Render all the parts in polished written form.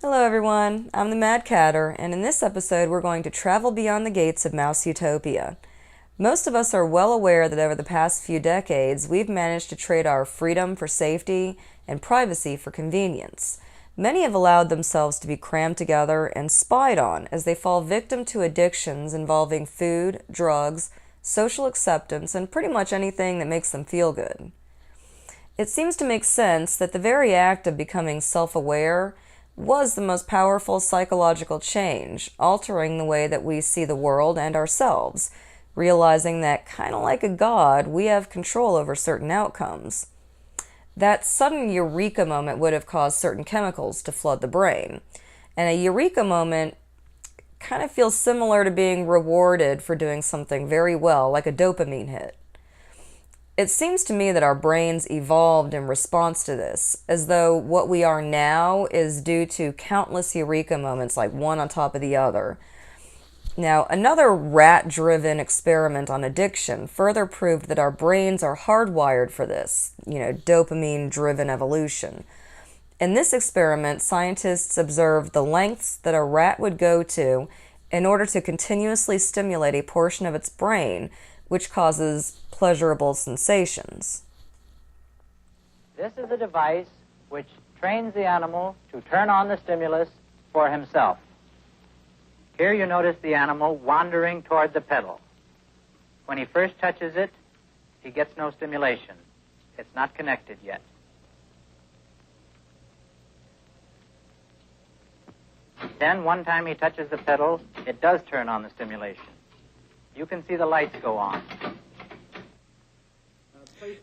Hello everyone, I'm the Mad Catter, and in this episode we're going to travel beyond the gates of Mouse Utopia. Most of us are well aware that over the past few decades we've managed to trade our freedom for safety and privacy for convenience. Many have allowed themselves to be crammed together and spied on as they fall victim to addictions involving food, drugs, social acceptance, and pretty much anything that makes them feel good. It seems to make sense that the very act of becoming self-aware was the most powerful psychological change, altering the way that we see the world and ourselves, realizing that, kind of like a god, we have control over certain outcomes. That sudden eureka moment would have caused certain chemicals to flood the brain, and a eureka moment kind of feels similar to being rewarded for doing something very well, like a dopamine hit. It seems to me that our brains evolved in response to this, as though what we are now is due to countless eureka moments, like one on top of the other. Now, another rat-driven experiment on addiction further proved that our brains are hardwired for this, dopamine-driven evolution. In this experiment, scientists observed the lengths that a rat would go to in order to continuously stimulate a portion of its brain, which causes pleasurable sensations. This is a device which trains the animal to turn on the stimulus for himself. Here you notice the animal wandering toward the pedal. When he first touches it, he gets no stimulation. It's not connected yet. Then, one time he touches the pedal, it does turn on the stimulation. You can see the lights go on.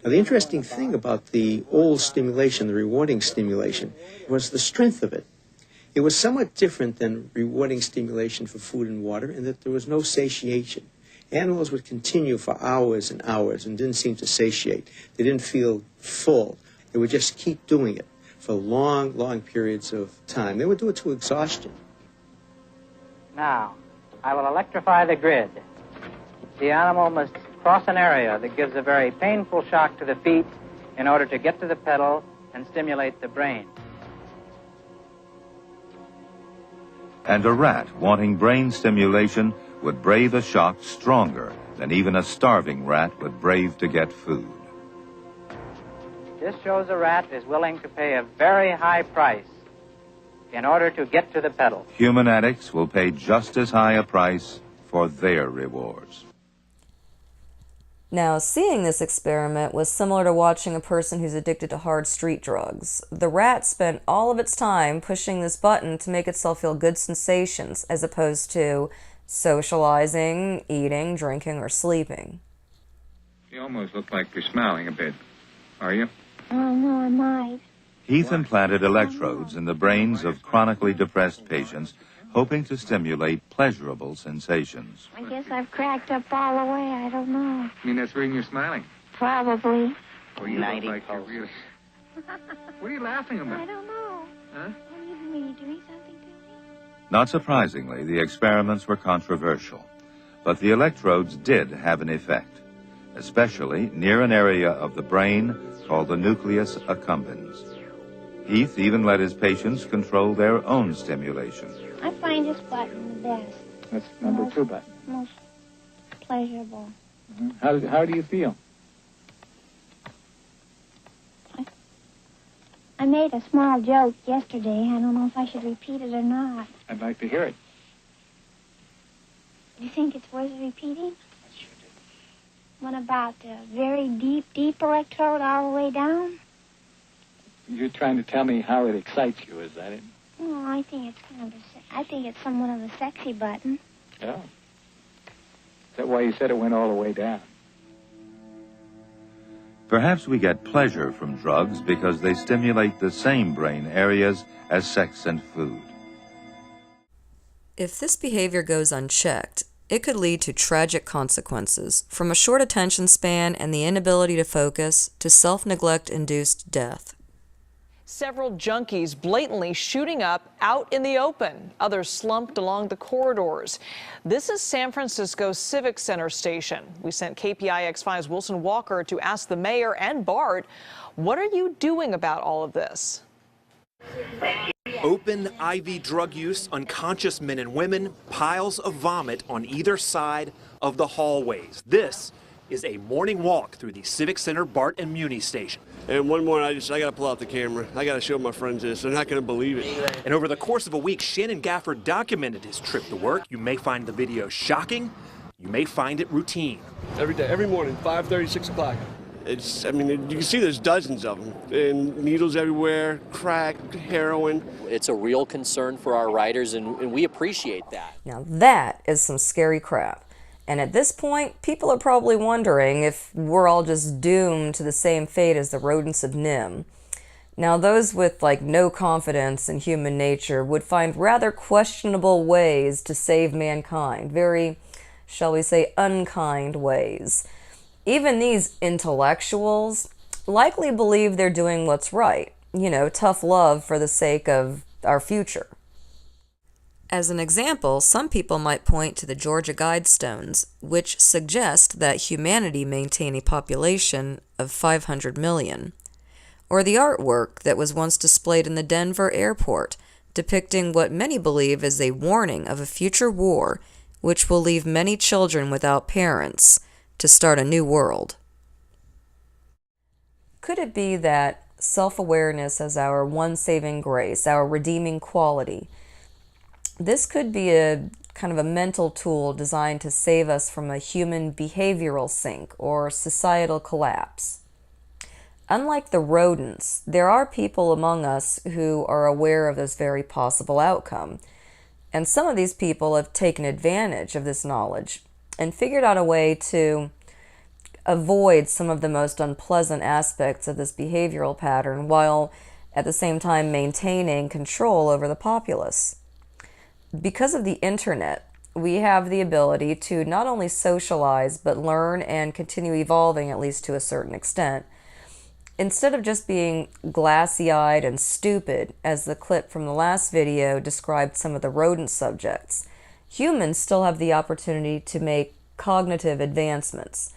Now, the interesting thing about the old stimulation, the rewarding stimulation, was the strength of it. It was somewhat different than rewarding stimulation for food and water in that there was no satiation. Animals would continue for hours and hours and didn't seem to satiate. They didn't feel full. They would just keep doing it for long, long periods of time. They would do it to exhaustion. Now, I will electrify the grid. The animal must cross an area that gives a very painful shock to the feet in order to get to the pedal and stimulate the brain. And a rat wanting brain stimulation would brave a shock stronger than even a starving rat would brave to get food. This shows a rat is willing to pay a very high price in order to get to the pedal. Human addicts will pay just as high a price for their rewards. Now, seeing this experiment was similar to watching a person who's addicted to hard street drugs. The rat spent all of its time pushing this button to make itself feel good sensations, as opposed to socializing, eating, drinking, or sleeping. You almost look like you're smiling a bit. Are you? Oh, no, I might. Heath implanted electrodes in the brains of chronically depressed patients, hoping to stimulate pleasurable sensations. I guess I've cracked up all the way. I don't know. I mean, that's the reason you're smiling. Probably. Or you look like you're really... What are you laughing about? I don't know. Huh? What are you doing? Doing something to me? Not surprisingly, the experiments were controversial, but the electrodes did have an effect, especially near an area of the brain called the nucleus accumbens. Heath even let his patients control their own stimulation. I find this button the best. That's number 2 button. Most pleasurable. Mm-hmm. How do you feel? I made a small joke yesterday. I don't know if I should repeat it or not. I'd like to hear it. Do you think it's worth repeating? What about the very deep, deep electrode all the way down? You're trying to tell me how it excites you, is that it? Oh, I think it's somewhat of a sexy button. Oh. Is that why you said it went all the way down? Perhaps we get pleasure from drugs because they stimulate the same brain areas as sex and food. If this behavior goes unchecked, it could lead to tragic consequences, from a short attention span and the inability to focus to self-neglect-induced death. Several junkies blatantly shooting up out in the open. Others slumped along the corridors. This is San Francisco's Civic Center station. We sent KPIX 5's Wilson Walker to ask the mayor and BART, what are you doing about all of this? Open IV drug use, unconscious men and women, piles of vomit on either side of the hallways. This is a morning walk through the Civic Center BART and Muni station. And one morning, I got to pull out the camera. I got to show my friends this. They're not going to believe it. And over the course of a week, Shannon Gafford documented his trip to work. You may find the video shocking. You may find it routine. Every day, every morning, 5:30, 6 o'clock. I mean, you can see there's dozens of them. And needles everywhere, crack, heroin. It's a real concern for our riders, and we appreciate that. Now that is some scary crap. And at this point, people are probably wondering if we're all just doomed to the same fate as the rodents of Nim. Now, those with no confidence in human nature would find rather questionable ways to save mankind. Very, shall we say, unkind ways. Even these intellectuals likely believe they're doing what's right. Tough love for the sake of our future. As an example, some people might point to the Georgia Guidestones, which suggest that humanity maintain a population of 500 million, or the artwork that was once displayed in the Denver airport, depicting what many believe is a warning of a future war which will leave many children without parents to start a new world. Could it be that self-awareness as our one saving grace, our redeeming quality? This could be a kind of a mental tool designed to save us from a human behavioral sink or societal collapse. Unlike the rodents, there are people among us who are aware of this very possible outcome. And some of these people have taken advantage of this knowledge and figured out a way to avoid some of the most unpleasant aspects of this behavioral pattern while at the same time maintaining control over the populace. Because of the internet, we have the ability to not only socialize, but learn and continue evolving, at least to a certain extent. Instead of just being glassy-eyed and stupid, as the clip from the last video described some of the rodent subjects, humans still have the opportunity to make cognitive advancements.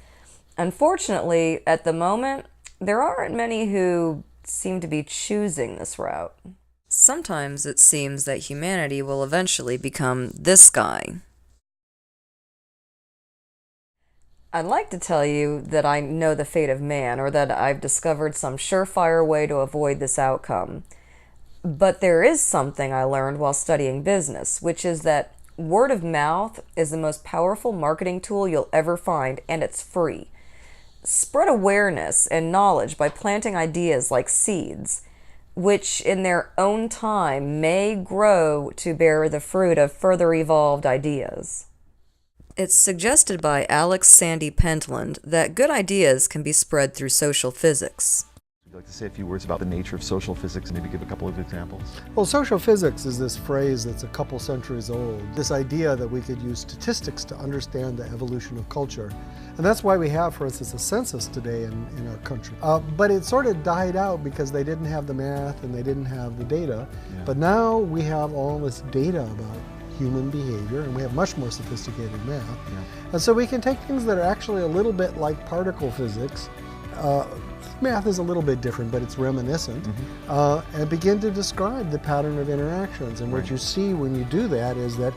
Unfortunately, at the moment, there aren't many who seem to be choosing this route. Sometimes it seems that humanity will eventually become this guy. I'd like to tell you that I know the fate of man, or that I've discovered some surefire way to avoid this outcome. But there is something I learned while studying business, which is that word of mouth is the most powerful marketing tool you'll ever find, and it's free. Spread awareness and knowledge by planting ideas like seeds, which in their own time may grow to bear the fruit of further evolved ideas. It's suggested by Alex Sandy Pentland that good ideas can be spread through social physics. Would you like to say a few words about the nature of social physics and maybe give a couple of examples? Well, social physics is this phrase that's a couple centuries old. This idea that we could use statistics to understand the evolution of culture. And that's why we have, for instance, a census today in our country. But it sort of died out because they didn't have the math and they didn't have the data. Yeah. But now we have all this data about human behavior, and we have much more sophisticated math. Yeah. And so we can take things that are actually a little bit like particle physics. Math is a little bit different, but it's reminiscent, and begin to describe the pattern of interactions. And what you see when you do that is that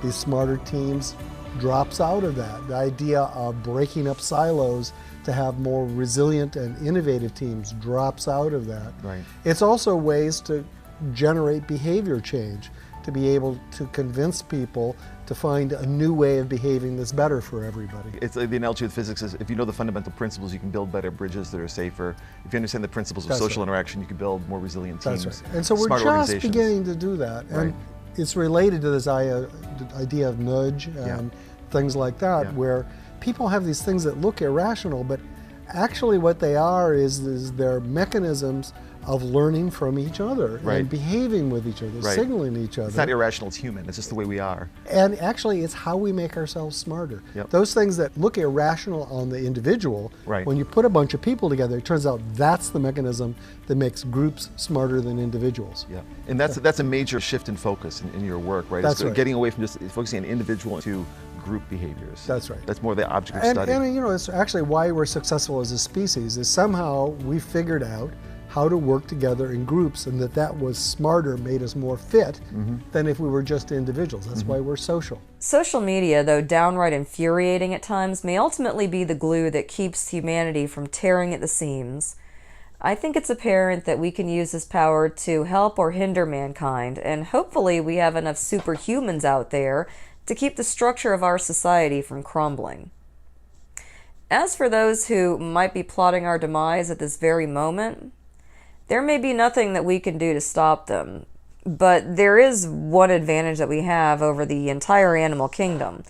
these smarter teams drops out of that. The idea of breaking up silos to have more resilient and innovative teams drops out of that. Right. It's also ways to generate behavior change, to be able to convince people to find a new way of behaving that's better for everybody. It's the analogy with physics is if you know the fundamental principles, you can build better bridges that are safer. If you understand the principles of social interaction, you can build more resilient teams. That's right. And so we're just beginning to do that. And it's related to this idea of nudge and things like that, where people have these things that look irrational, but actually what they are is they're mechanisms of learning from each other and behaving with each other, signaling each other. It's not irrational, it's human. It's just the way we are. And actually, it's how we make ourselves smarter. Yep. Those things that look irrational on the individual, when you put a bunch of people together, it turns out that's the mechanism that makes groups smarter than individuals. Yeah, and that's a major shift in focus in your work, right? That's right. Getting away from just focusing on individual to group behaviors. That's right. That's more the object of study. And you know, it's actually why we're successful as a species, is somehow we figured out how to work together in groups, and that was smarter, made us more fit than if we were just individuals. That's why we're social. Social media, though downright infuriating at times, may ultimately be the glue that keeps humanity from tearing at the seams. I think it's apparent that we can use this power to help or hinder mankind, and hopefully we have enough superhumans out there to keep the structure of our society from crumbling. As for those who might be plotting our demise at this very moment, there may be nothing that we can do to stop them, but there is one advantage that we have over the entire animal kingdom,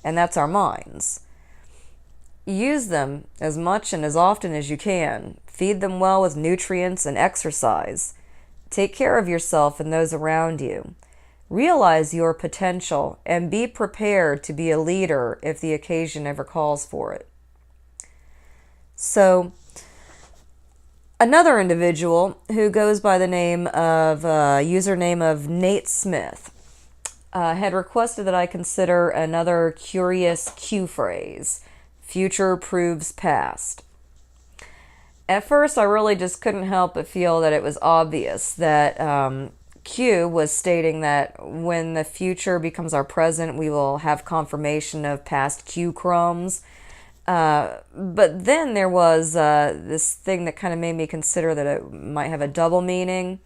and that's our minds. Use them as much and as often as you can. Feed them well with nutrients and exercise. Take care of yourself and those around you. Realize your potential and be prepared to be a leader if the occasion ever calls for it. So, another individual who goes by the name of username of Nate Smith had requested that I consider another curious Q phrase: future proves past. At first, I really just couldn't help but feel that it was obvious that Q was stating that when the future becomes our present, we will have confirmation of past Q crumbs. But then there was this thing that kind of made me consider that it might have a double meaning.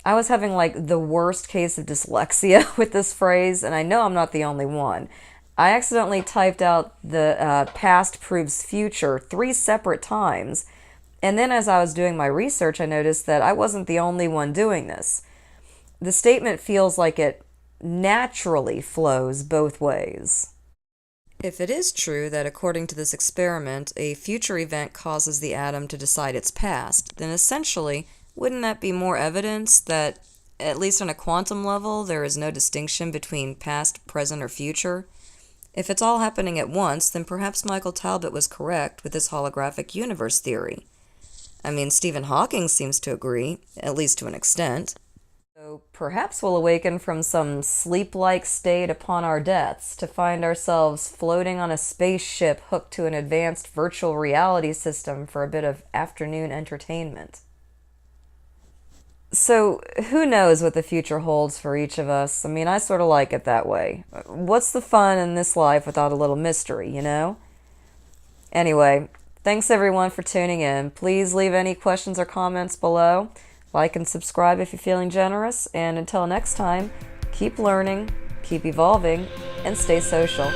I was having like the worst case of dyslexia with this phrase, and I know I'm not the only one. I accidentally typed out the past proves future 3 separate times, and then as I was doing my research, I noticed that I wasn't the only one doing this. The statement feels like it naturally flows both ways. If it is true that according to this experiment, a future event causes the atom to decide its past, then essentially, wouldn't that be more evidence that, at least on a quantum level, there is no distinction between past, present, or future? If it's all happening at once, then perhaps Michael Talbot was correct with his holographic universe theory. I mean, Stephen Hawking seems to agree, at least to an extent. So perhaps we'll awaken from some sleep-like state upon our deaths to find ourselves floating on a spaceship hooked to an advanced virtual reality system for a bit of afternoon entertainment. So who knows what the future holds for each of us? I mean, I sort of like it that way. What's the fun in this life without a little mystery, you know? Anyway, thanks everyone for tuning in. Please leave any questions or comments below. Like and subscribe if you're feeling generous. And until next time, keep learning, keep evolving, and stay social.